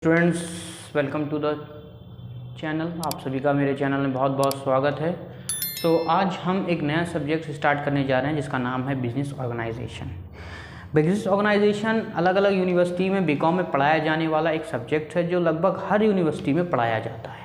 Students, welcome to the channel. आप सभी का मेरे चैनल में बहुत बहुत स्वागत है। आज हम एक नया सब्जेक्ट स्टार्ट करने जा रहे हैं जिसका नाम है बिजनेस ऑर्गेनाइजेशन। बिजनेस ऑर्गेनाइजेशन अलग अलग यूनिवर्सिटी में बीकॉम में पढ़ाया जाने वाला एक सब्जेक्ट है जो लगभग हर यूनिवर्सिटी में पढ़ाया जाता है।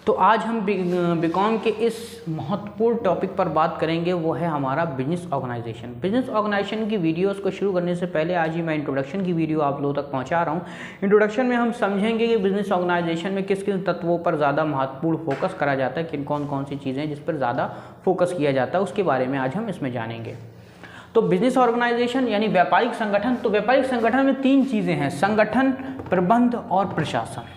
तो आज हम बीकॉम के इस महत्वपूर्ण टॉपिक पर बात करेंगे, वो है हमारा बिजनेस ऑर्गेनाइजेशन। बिजनेस ऑर्गेनाइजेशन की वीडियोस को शुरू करने से पहले आज ही मैं इंट्रोडक्शन की वीडियो आप लोगों तक पहुंचा रहा हूं। इंट्रोडक्शन में हम समझेंगे कि बिजनेस ऑर्गेनाइजेशन में किस किस तत्वों पर ज़्यादा महत्वपूर्ण फोकस करा जाता है, किन कौन कौन सी चीज़ें जिस पर ज़्यादा फोकस किया जाता है, उसके बारे में आज हम इसमें जानेंगे। तो बिजनेस ऑर्गेनाइजेशन यानी व्यापारिक संगठन। तो व्यापारिक संगठन में तीन चीज़ें हैं: संगठन, प्रबंध और प्रशासन,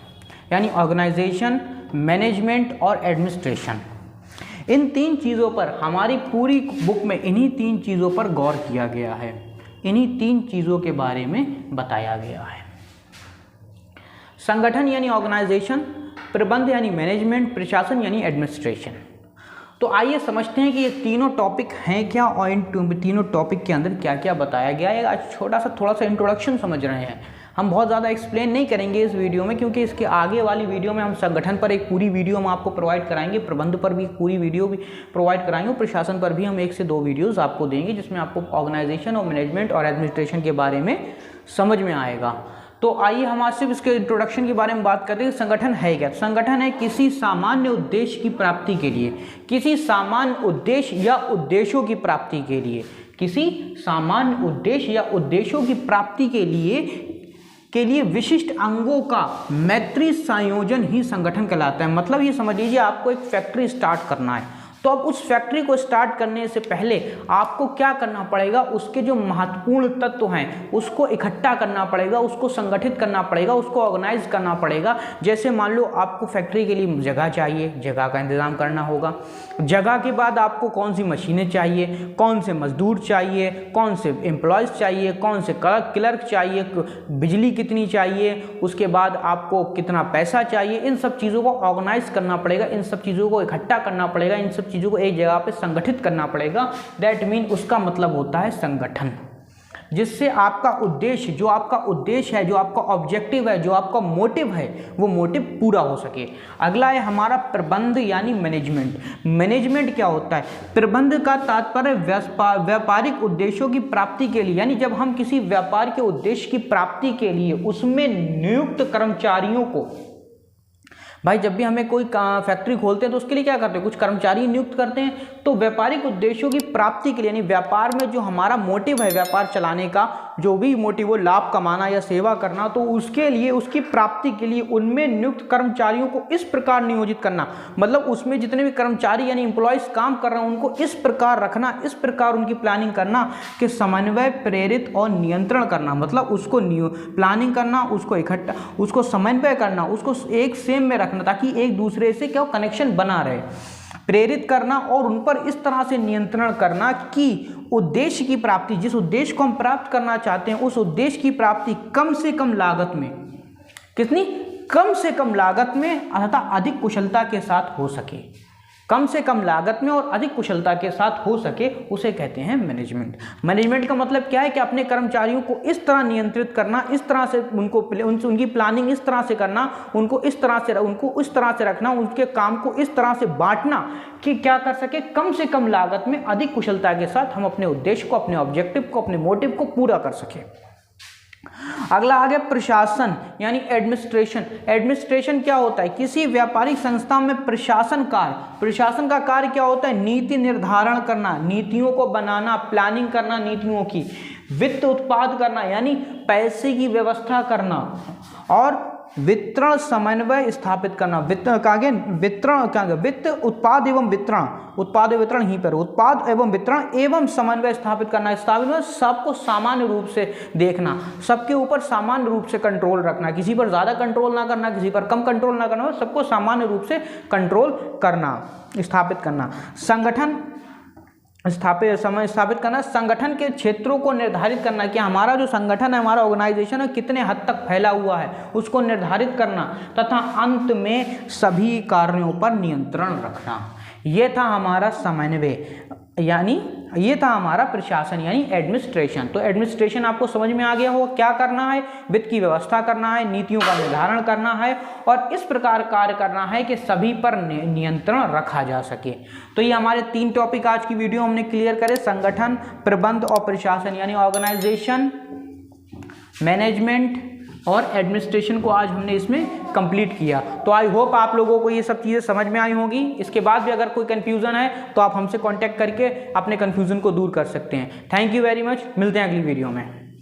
यानी ऑर्गेनाइजेशन, मैनेजमेंट और एडमिनिस्ट्रेशन। इन तीन चीज़ों पर हमारी पूरी बुक में इन्हीं तीन चीज़ों पर गौर किया गया है, इन्हीं तीन चीज़ों के बारे में बताया गया है। संगठन यानी ऑर्गेनाइजेशन, प्रबंध यानी मैनेजमेंट, प्रशासन यानी एडमिनिस्ट्रेशन। तो आइए समझते हैं कि ये तीनों टॉपिक हैं क्या और इन तीनों टॉपिक के अंदर क्या क्या बताया गया है। आज थोड़ा सा इंट्रोडक्शन समझ रहे हैं। हम बहुत ज़्यादा एक्सप्लेन नहीं करेंगे इस वीडियो में, क्योंकि इसके आगे वाली वीडियो में हम संगठन पर एक पूरी वीडियो हम आपको प्रोवाइड कराएंगे, प्रबंध पर भी पूरी वीडियो भी प्रोवाइड कराएंगे और प्रशासन पर भी हम 1 से 2 वीडियोस आपको देंगे जिसमें आपको ऑर्गेनाइजेशन और मैनेजमेंट और एडमिनिस्ट्रेशन के बारे में समझ में आएगा। तो आइए हम आज सिर्फ इसके इंट्रोडक्शन के बारे में बात करते हैं। संगठन है क्या? संगठन है किसी सामान्य उद्देश्य की प्राप्ति के लिए, किसी सामान्य उद्देश्य या उद्देश्यों की प्राप्ति के लिए, किसी सामान्य उद्देश्य या उद्देश्यों की प्राप्ति के लिए विशिष्ट अंगों का मैत्री संयोजन ही संगठन कहलाता है। मतलब ये समझ लीजिए, आपको एक फैक्ट्री स्टार्ट करना है, तो अब उस फैक्ट्री को स्टार्ट करने से पहले आपको क्या करना पड़ेगा? उसके जो महत्वपूर्ण तत्व हैं उसको इकट्ठा करना पड़ेगा, उसको संगठित करना पड़ेगा, उसको ऑर्गेनाइज करना पड़ेगा। जैसे मान लो आपको फैक्ट्री के लिए जगह चाहिए, जगह का इंतजाम करना होगा। जगह के बाद आपको कौन सी मशीनें चाहिए, कौन से मजदूर चाहिए, कौन से एम्प्लॉयज़ चाहिए, कौन से क्लर्क चाहिए, बिजली कितनी चाहिए, उसके बाद आपको कितना पैसा चाहिए, इन सब चीज़ों को ऑर्गेनाइज करना पड़ेगा, इन सब चीज़ों को इकट्ठा करना पड़ेगा, इन सब चीज़ों को एक जगह पे संगठित करना पड़ेगा। दैट मीन उसका मतलब होता है संगठन, जिससे आपका उद्देश्य, जो आपका उद्देश्य है, जो आपका ऑब्जेक्टिव है, जो आपका मोटिव है, वो मोटिव पूरा हो सके। अगला है हमारा प्रबंध यानी मैनेजमेंट। मैनेजमेंट क्या होता है? प्रबंध का तात्पर्य व्यापारिक उद्देश्यों की प्राप्ति के लिए, यानी जब हम किसी व्यापार के उद्देश्य की प्राप्ति के लिए उसमें नियुक्त कर्मचारियों को, भाई जब भी हमें कोई फैक्ट्री खोलते हैं तो उसके लिए क्या करते हैं? कुछ कर्मचारी नियुक्त करते हैं। तो व्यापारिक उद्देश्यों की प्राप्ति के लिए, यानी व्यापार में जो हमारा मोटिव है, व्यापार चलाने का जो भी मोटिव हो, लाभ कमाना या सेवा करना, तो उसके लिए, उसकी प्राप्ति के लिए उनमें नियुक्त कर्मचारियों को इस प्रकार नियोजित करना, मतलब उसमें जितने भी कर्मचारी यानी एम्प्लॉयज़ काम कर रहे हैं उनको इस प्रकार रखना, इस प्रकार उनकी प्लानिंग करना कि समन्वय, प्रेरित और नियंत्रण करना। मतलब उसको प्लानिंग करना, उसको इकट्ठा, उसको समन्वय करना, उसको एक सेम में रखना ताकि एक दूसरे से क्या कनेक्शन बना रहे, प्रेरित करना और उन पर इस तरह से नियंत्रण करना कि उद्देश्य की प्राप्ति, जिस उद्देश्य को हम प्राप्त करना चाहते हैं, उस उद्देश्य की प्राप्ति कम से कम लागत में, कितनी कम से कम लागत में तथा अधिक कुशलता के साथ हो सके, कम से कम लागत में और अधिक कुशलता के साथ हो सके, उसे कहते हैं मैनेजमेंट। मैनेजमेंट का मतलब क्या है कि अपने कर्मचारियों को इस तरह नियंत्रित करना, इस तरह से उनकी प्लानिंग इस तरह से करना, उनको इस तरह से रखना, उनके काम को इस तरह से बांटना कि क्या कर सके, कम से कम लागत में अधिक कुशलता के साथ हम अपने उद्देश्य को, अपने ऑब्जेक्टिव को, अपने मोटिव को पूरा कर सके। अगला आ गया प्रशासन यानी एडमिनिस्ट्रेशन। एडमिनिस्ट्रेशन क्या होता है? किसी व्यापारिक संस्था में प्रशासन का कार्य क्या होता है? नीति निर्धारण करना, नीतियों को बनाना, प्लानिंग करना नीतियों की, वित्त उत्पाद करना यानी पैसे की व्यवस्था करना और वितरण समन्वय स्थापित करना। वित्त उत्पाद एवं वितरण ही पर उत्पाद एवं वितरण एवं समन्वय स्थापित करना। सबको सामान्य रूप से देखना, सबके ऊपर सामान्य रूप से कंट्रोल रखना, किसी पर ज़्यादा कंट्रोल ना करना, किसी पर कम कंट्रोल ना करना, सबको सामान्य रूप से कंट्रोल करना, स्थापित करना। संगठन स्थापित करना, संगठन के क्षेत्रों को निर्धारित करना कि हमारा जो संगठन है, हमारा ऑर्गेनाइजेशन है, कितने हद तक फैला हुआ है, उसको निर्धारित करना तथा अंत में सभी कार्यों पर नियंत्रण रखना। ये था हमारा समन्वय, यानी ये था हमारा प्रशासन यानी एडमिनिस्ट्रेशन। तो एडमिनिस्ट्रेशन आपको समझ में आ गया होगा, क्या करना है, वित्त की व्यवस्था करना है, नीतियों का निर्धारण करना है और इस प्रकार कार्य करना है कि सभी पर नियंत्रण रखा जा सके। तो ये हमारे 3 टॉपिक आज की वीडियो हमने क्लियर करे, संगठन, प्रबंध और प्रशासन यानी ऑर्गेनाइजेशन, मैनेजमेंट और एडमिनिस्ट्रेशन को आज हमने इसमें कंप्लीट किया। तो आई होप आप लोगों को ये सब चीज़ें समझ में आई होगी। इसके बाद भी अगर कोई कन्फ्यूज़न है तो आप हमसे कांटेक्ट करके अपने कन्फ्यूज़न को दूर कर सकते हैं। थैंक यू वेरी मच, मिलते हैं अगली वीडियो में।